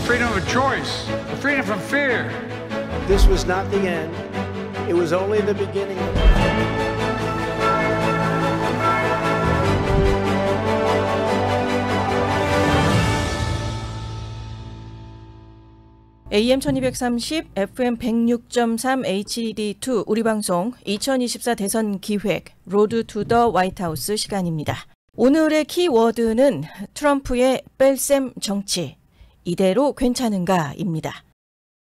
freedom of choice, freedom from fear. This was not the end. It was only the beginning. AM 1230, FM 106.3 HD2 우리 방송 2024 대선 기획 로드 투 더 화이트하우스 시간입니다. 오늘의 키워드는 트럼프의 뺄셈 정치, 이대로 괜찮은가입니다.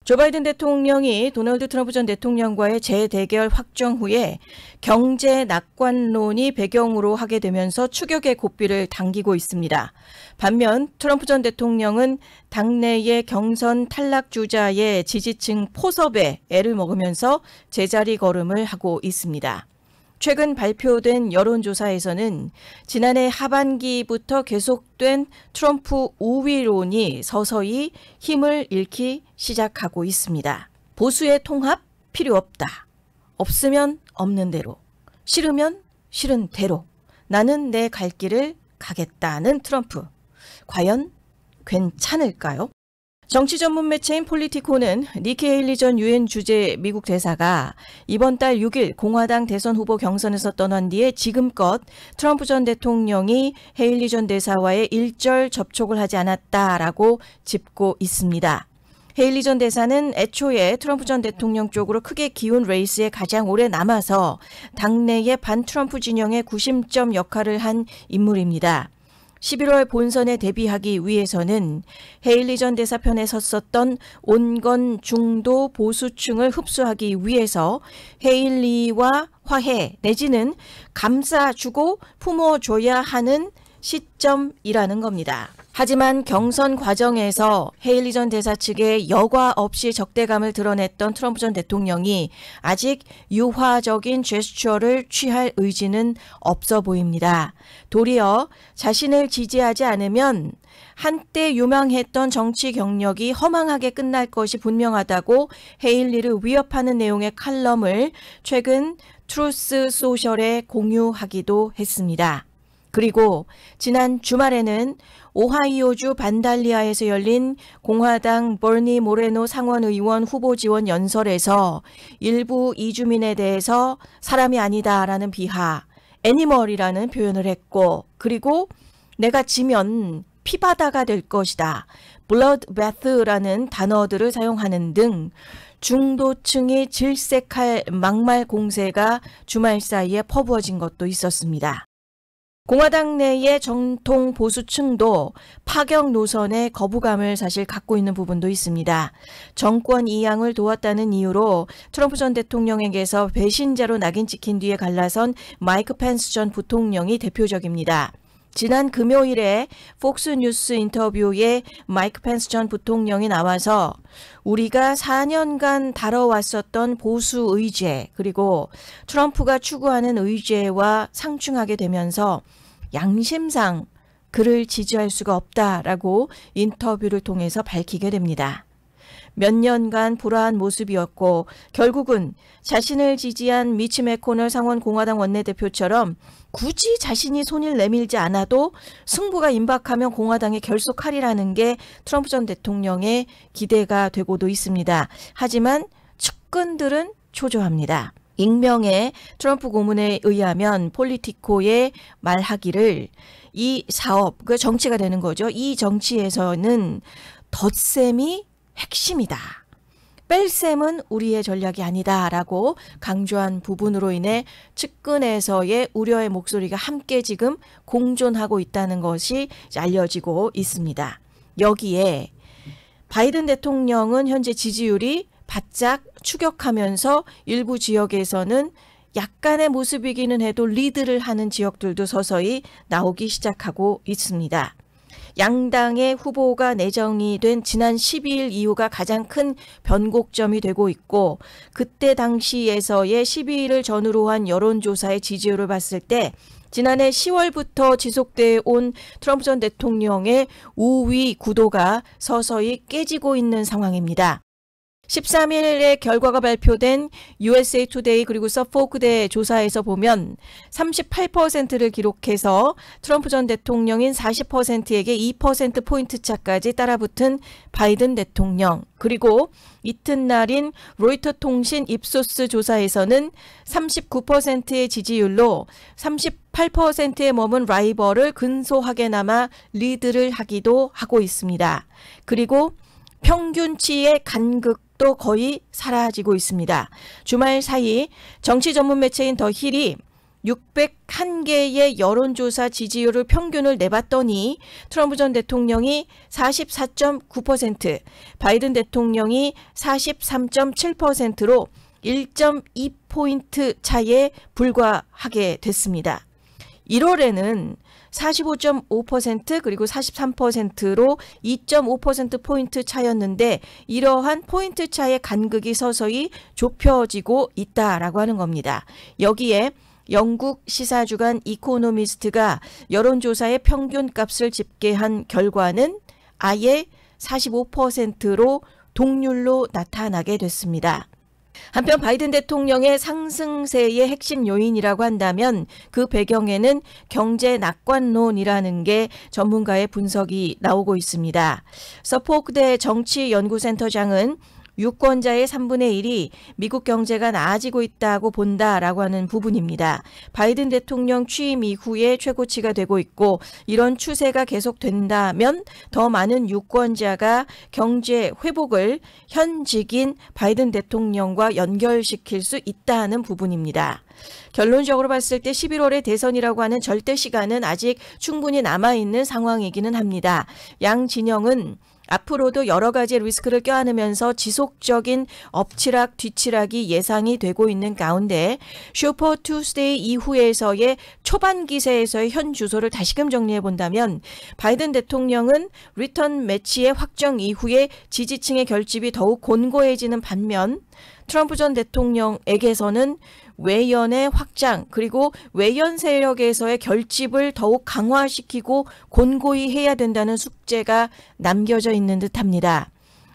조 바이든 대통령이 도널드 트럼프 전 대통령과의 재대결 확정 후에 경제 낙관론이 배경으로 하게 되면서 추격의 고삐를 당기고 있습니다. 반면 트럼프 전 대통령은 당내의 경선 탈락 주자의 지지층 포섭에 애를 먹으면서 제자리 걸음을 하고 있습니다. 최근 발표된 여론조사에서는 지난해 하반기부터 계속된 트럼프 우위론이 서서히 힘을 잃기 시작하고 있습니다. 보수의 통합 필요 없다. 없으면 없는 대로, 싫으면 싫은 대로, 나는 내 갈 길을 가겠다는 트럼프. 과연 괜찮을까요? 정치 전문 매체인 폴리티코는 니키 헤일리 전 유엔 주재 미국 대사가 이번 달 6일 공화당 대선 후보 경선에서 떠난 뒤에 지금껏 트럼프 전 대통령이 헤일리 전 대사와의 일절 접촉을 하지 않았다라고 짚고 있습니다. 헤일리 전 대사는 애초에 트럼프 전 대통령 쪽으로 크게 기운 레이스에 가장 오래 남아서 당내의 반트럼프 진영의 구심점 역할을 한 인물입니다. 11월 본선에 대비하기 위해서는 헤일리 전 대사 편에 섰었던 온건 중도 보수층을 흡수하기 위해서 헤일리와 화해 내지는 감싸주고 품어줘야 하는 시점이라는 겁니다. 하지만 경선 과정에서 헤일리 전 대사 측에 여과 없이 적대감을 드러냈던 트럼프 전 대통령이 아직 유화적인 제스처를 취할 의지는 없어 보입니다. 도리어 자신을 지지하지 않으면 한때 유망했던 정치 경력이 허망하게 끝날 것이 분명하다고 헤일리를 위협하는 내용의 칼럼을 최근 트루스 소셜에 공유하기도 했습니다. 그리고 지난 주말에는 오하이오주 반달리아에서 열린 공화당 버니 모레노 상원의원 후보 지원 연설에서 일부 이주민에 대해서 사람이 아니다라는 비하, 애니멀이라는 표현을 했고, 그리고 내가 지면 피바다가 될 것이다, bloodbath라는 단어들을 사용하는 등 중도층이 질색할 막말 공세가 주말 사이에 퍼부어진 것도 있었습니다. 공화당 내의 정통 보수층도 파격 노선에 거부감을 사실 갖고 있는 부분도 있습니다. 정권 이양을 도왔다는 이유로 트럼프 전 대통령에게서 배신자로 낙인 찍힌 뒤에 갈라선 마이크 펜스 전 부통령이 대표적입니다. 지난 금요일에 폭스뉴스 인터뷰에 마이크 펜스 전 부통령이 나와서 우리가 4년간 다뤄왔었던 보수 의제, 그리고 트럼프가 추구하는 의제와 상충하게 되면서 양심상 그를 지지할 수가 없다라고 인터뷰를 통해서 밝히게 됩니다. 몇 년간 불화한 모습이었고 결국은 자신을 지지한 미치 매코널 상원 공화당 원내대표처럼 굳이 자신이 손을 내밀지 않아도 승부가 임박하면 공화당에 결속하리라는 게 트럼프 전 대통령의 기대가 되고도 있습니다. 하지만 측근들은 초조합니다. 익명의 트럼프 고문에 의하면 폴리티코의 말하기를 이 사업, 그 정치가 되는 거죠. 이 정치에서는 덧셈이 핵심이다. 뺄셈은 우리의 전략이 아니다라고 강조한 부분으로 인해 측근에서의 우려의 목소리가 함께 지금 공존하고 있다는 것이 알려지고 있습니다. 여기에 바이든 대통령은 현재 지지율이 바짝 추격하면서 일부 지역에서는 약간의 모습이기는 해도 리드를 하는 지역들도 서서히 나오기 시작하고 있습니다. 양당의 후보가 내정이 된 지난 12일 이후가 가장 큰 변곡점이 되고 있고, 그때 당시에서의 12일을 전후로 한 여론조사의 지지율을 봤을 때 지난해 10월부터 지속되어 온 트럼프 전 대통령의 우위 구도가 서서히 깨지고 있는 상황입니다. 13일에 결과가 발표된 USA Today 그리고 서포크대 조사에서 보면 38%를 기록해서 트럼프 전 대통령인 40%에게 2%포인트 차까지 따라붙은 바이든 대통령, 그리고 이튿날인 로이터 통신 입소스 조사에서는 39%의 지지율로 38%에 머문 라이벌을 근소하게나마 리드를 하기도 하고 있습니다. 그리고 평균치의 간극도 거의 사라지고 있습니다. 주말 사이 정치 전문 매체인 더 힐이 601개의 여론조사 지지율을 평균을 내봤더니 트럼프 전 대통령이 44.9%, 바이든 대통령이 43.7%로 1.2포인트 차이에 불과하게 됐습니다. 1월에는 45.5% 그리고 43%로 2.5%포인트 차였는데 이러한 포인트 차의 간극이 서서히 좁혀지고 있다라고 하는 겁니다. 여기에 영국 시사주간 이코노미스트가 여론조사의 평균값을 집계한 결과는 아예 45%로 동률로 나타나게 됐습니다. 한편 바이든 대통령의 상승세의 핵심 요인이라고 한다면 그 배경에는 경제 낙관론이라는 게 전문가의 분석이 나오고 있습니다. 서포크대 정치연구센터장은 유권자의 3분의 1이 미국 경제가 나아지고 있다고 본다라고 하는 부분입니다. 바이든 대통령 취임 이후에 최고치가 되고 있고 이런 추세가 계속된다면 더 많은 유권자가 경제 회복을 현직인 바이든 대통령과 연결시킬 수 있다는 부분입니다. 결론적으로 봤을 때 11월의 대선이라고 하는 절대 시간은 아직 충분히 남아있는 상황이기는 합니다. 양 진영은 앞으로도 여러 가지 리스크를 껴안으면서 지속적인 엎치락 뒤치락이 예상이 되고 있는 가운데 슈퍼 투스데이 이후에서의 초반 기세에서의 현 주소를 다시금 정리해 본다면 바이든 대통령은 리턴 매치의 확정 이후에 지지층의 결집이 더욱 곤고해지는 반면 트럼프 전 대통령에게서는 외연의 확장 그리고 외연 세력에서의 결집을 더욱 강화시키고 곤고히 해야 된다는 숙제가 남겨져 있는 듯합니다.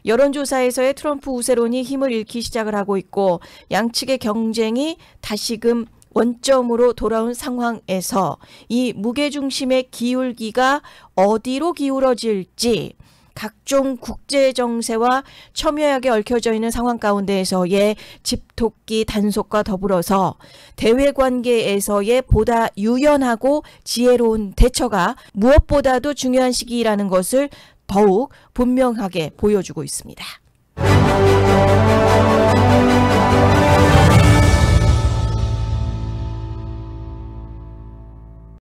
여론조사에서의 트럼프 우세론이 힘을 잃기 시작을 하고 있고 양측의 경쟁이 다시금 원점으로 돌아온 상황에서 이 무게중심의 기울기가 어디로 기울어질지 각종 국제 정세와 첨예하게 얽혀져 있는 상황 가운데에서의 집토끼 단속과 더불어서 대외 관계에서의 보다 유연하고 지혜로운 대처가 무엇보다도 중요한 시기라는 것을 더욱 분명하게 보여주고 있습니다.